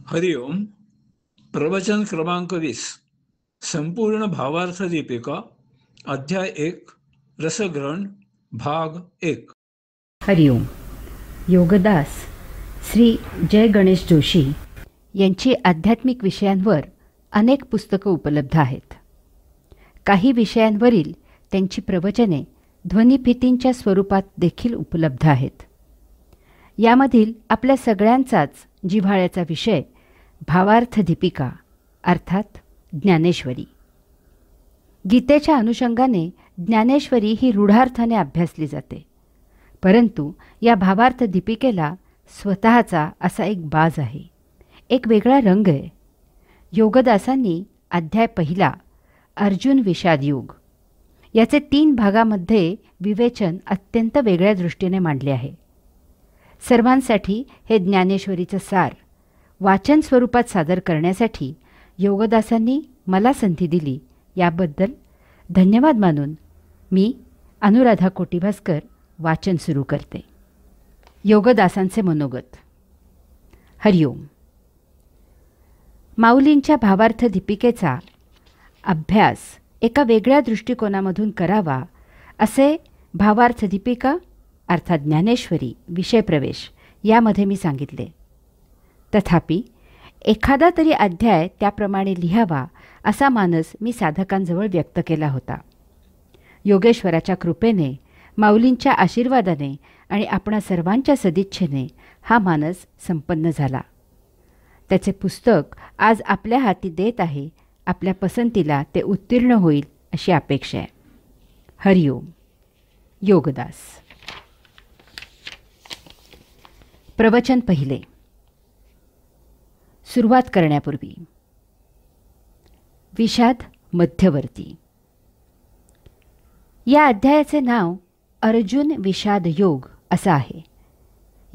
हरिओम. प्रवचन क्रमांक 20. संपूर्ण भावार्थ दीपिका, अध्याय 1, रसग्रहण, भाग 1. हरिओम. योगदास श्री जय गणेश जोशी यांची आध्यात्मिक विषयांवर अनेक पुस्तकं उपलब्ध आहेत. काही विषयांवरील त्यांची प्रवचने ध्वनिफितींच्या स्वरूपात देखील उपलब्ध आहेत. यामधील आपल्या सगळ्यांचाच जिव्हाळ्याचा विषय भावार्थ दीपिका अर्थात ज्ञानेश्वरी. गीतेच्या अनुषंगाने ज्ञानेश्वरी ही रूढार्थाने अभ्यासली जाते, परंतु या भावार्थ दीपिकेला स्वतःचा असा एक बाज आहे, एक वेगळा रंग आहे. योगदासांनी अध्याय पहिला अर्जुन विषाद योग याचे 3 भागामध्ये विवेचन अत्यंत वेगळ्या दृष्टीने मांडले आहे. सर्वांसाठी हे ज्ञानेश्वरीचं सार वाचन स्वरूपात सादर करण्यासाठी योगदासांनी मला संधी दिली, याबद्दल धन्यवाद मानून मी अनुराधा कोटीभास्कर वाचन सुरू करते. योगदासांचे मनोगत. हरिओम. माऊलींच्या भावार्थ दीपिकेचा अभ्यास एका वेगळ्या दृष्टिकोनामधून करावा असे भावार्थ दीपिका अर्थात ज्ञानेश्वरी विषय प्रवेश यामध्ये मी सांगितले. तथापि एखादा तरी अध्याय त्याप्रमाणे लिहावा असा मानस मी साधकांजवळ व्यक्त केला होता. योगेश्वराच्या कृपेने, माऊलींच्या आशीर्वादाने आणि आपणा सर्वांच्या सदिच्छेने हा मानस संपन्न झाला. त्याचे पुस्तक आज आपल्या हाती देत आहे. आपल्या पसंतीला ते उत्तीर्ण होईल अशी अपेक्षा आहे. हरिओम. योगदास. प्रवचन पहिले. सुरुवात करण्यापूर्वी विषाद मध्यवर्ती या अध्यायाचे नाव अर्जुन विषाद योग असं आहे.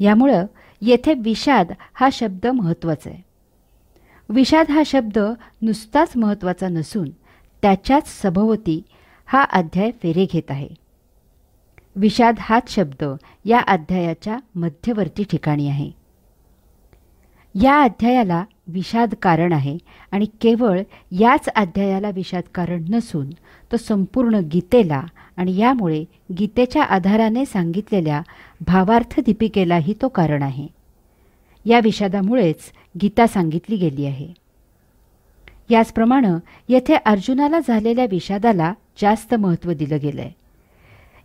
यामुळं येथे विषाद हा शब्द महत्त्वाचा आहे. विषाद हा शब्द नुसताच महत्त्वाचा नसून त्याच्याच सभोवती हा अध्याय फेरे घेत आहे. विषाद हाच शब्द या अध्यायाच्या मध्यवर्ती ठिकाणी आहे. या अध्यायाला विषाद कारण आहे आणि केवळ याच अध्यायाला विषाद कारण नसून तो संपूर्ण गीतेला आणि यामुळे गीतेच्या आधाराने सांगितलेल्या भावार्थ दीपिकेलाही तो कारण आहे. या विषादामुळेच गीता सांगितली गेली आहे. याचप्रमाणे येथे अर्जुनाला झालेल्या विषादाला जास्त महत्त्व दिलं गेलं आहे.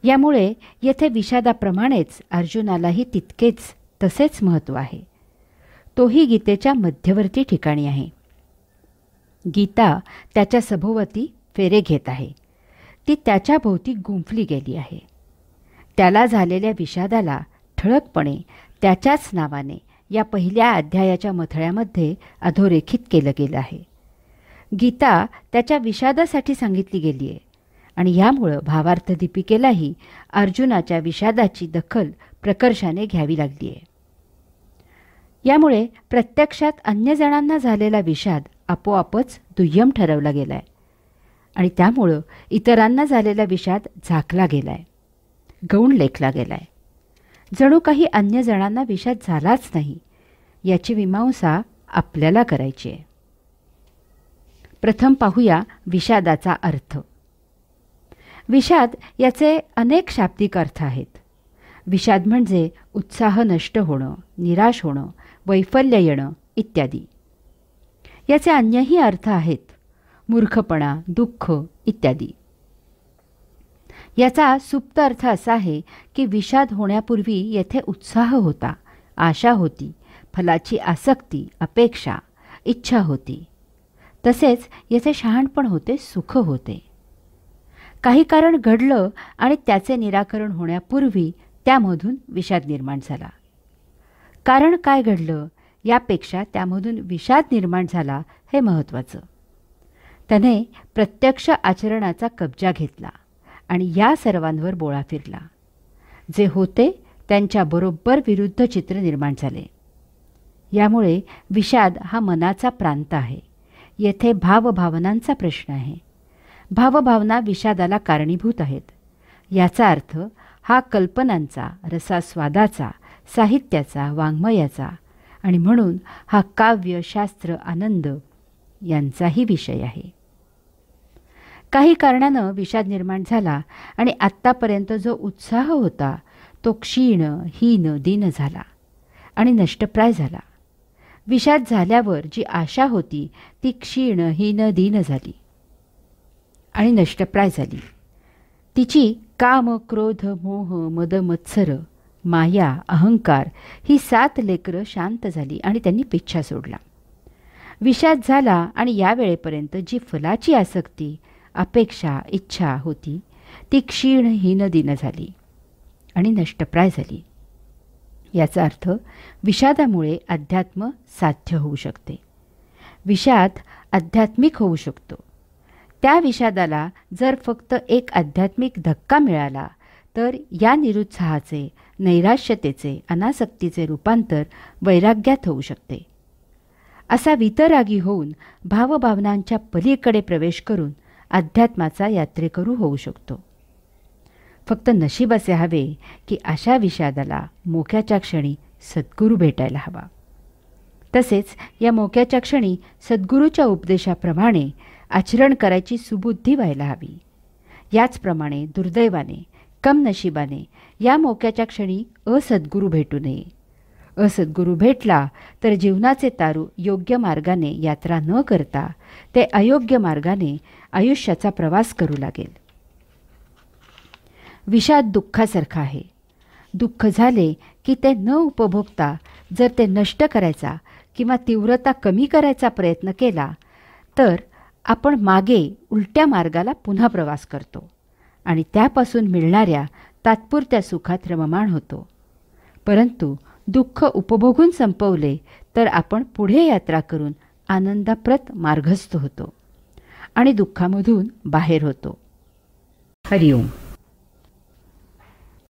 यामुळे येथे विषादाप्रमाणेच अर्जुनालाही तितकेच तसेच महत्त्व आहे. तोही गीतेच्या मध्यवर्ती ठिकाणी आहे. गीता त्याच्या सभोवती फेरे घेत आहे. ती त्याच्या भोवती गुंफली गेली आहे. त्याला झालेल्या विषादाला ठळकपणे त्याच्याच नावाने या पहिल्या अध्यायाच्या मथळ्यामध्ये अधोरेखित केलं गेलं आहे. गीता त्याच्या विषादासाठी सांगितली गेली आहे आणि यामुळं भावार्थ दीपिकेलाही अर्जुनाच्या विषादाची दखल प्रकर्षाने घ्यावी लागली आहे. यामुळे प्रत्यक्षात अन्य जणांना झालेला विषाद आपोआपच दुय्यम ठरवला गेला आहे आणि त्यामुळं इतरांना झालेला विषाद झाकला गेला आहे, गौण लेखला गेला आहे. जणू काही अन्य जणांना विषाद झालाच नाही याची मीमांसा आपल्याला करायची आहे. प्रथम पाहूया विषादाचा अर्थ. विषाद याचे अनेक शाब्दिक अर्थ आहेत. विषाद म्हणजे उत्साह नष्ट होणं, निराश होणं, वैफल्य येणं इत्यादी. याचे अन्यही अर्थ आहेत, मूर्खपणा, दुःख इत्यादी. याचा सुप्त अर्थ असा आहे की विषाद होण्यापूर्वी येथे उत्साह होता, आशा होती, फलाची आसक्ती, अपेक्षा, इच्छा होती. तसेच येथे शहाणपण होते, सुख होते. काही कारण घडलं आणि त्याचे निराकरण होण्यापूर्वी त्यामधून विषाद निर्माण झाला. कारण काय घडलं यापेक्षा त्यामधून विषाद निर्माण झाला हे महत्त्वाचं. त्याने प्रत्यक्ष आचरणाचा कब्जा घेतला आणि या सर्वांवर बोळा फिरला. जे होते त्यांच्या बरोबर विरुद्ध चित्र निर्माण झाले. यामुळे विषाद हा मनाचा प्रांत आहे. येथे भावभावनांचा प्रश्न आहे. भावभावना विषादाला कारणीभूत आहेत. याचा अर्थ हा कल्पनांचा, रसास्वादाचा, साहित्याचा, वाङ्मयाचा आणि म्हणून हा काव्य, शास्त्र, आनंद यांचाही विषय आहे. काही कारणानं विषाद निर्माण झाला आणि आत्तापर्यंत जो उत्साह होता तो क्षीण, हीन, दीन झाला आणि नष्टप्राय झाला. विषाद झाल्यावर जी आशा होती ती क्षीण, हीन, दीन झाली आणि नष्टप्राय झाली. तिची काम, क्रोध, मोह, मद, मत्सर, माया, अहंकार ही 7 लेकरं शांत झाली आणि त्यांनी पिच्छा सोडला. विषाद झाला आणि या वेळेपर्यंत जी फलाची आसक्ती, अपेक्षा, इच्छा होती ती क्षीण, हीन, दीन झाली आणि नष्टप्राय झाली. याचा अर्थ विषादामुळे अध्यात्म साध्य होऊ शकते. विषाद आध्यात्मिक होऊ शकतो. त्या विषादाला जर फक्त एक आध्यात्मिक धक्का मिळाला तर या निरुत्साहाचे, नैराश्यतेचे, अनासक्तीचे रूपांतर वैराग्यात होऊ शकते. असा वितरागी होऊन भावभावनांच्या पलीकडे प्रवेश करून अध्यात्माचा यात्रेकरू होऊ शकतो. फक्त नशीब असे हवे की अशा विषादाला मोक्याच्या क्षणी सद्गुरू भेटायला हवा. तसेच या मोक्याच्या क्षणी सद्गुरूच्या उपदेशाप्रमाणे आचरण करायची सुबुद्धी व्हायला हवी. याचप्रमाणे दुर्दैवाने, कमनशिबाने या मोक्याच्या क्षणी असद्गुरू भेटू नये. असद्गुरू भेटला तर जीवनाचे तारू योग्य मार्गाने यात्रा न करता ते अयोग्य मार्गाने आयुष्याचा प्रवास करू लागेल. विषाद दुःखासारखा आहे. दुःख झाले की ते न उपभोगता जर ते नष्ट करायचा किंवा तीव्रता कमी करायचा प्रयत्न केला तर आपण मागे उलट्या मार्गाला पुन्हा प्रवास करतो आणि त्यापासून मिळणाऱ्या तात्पुरत्या सुखात रममाण होतो. परंतु दुःख उपभोगून संपवले तर आपण पुढे यात्रा करून आनंदाप्रत मार्गस्थ होतो आणि दुःखामधून बाहेर होतो. हरिओम.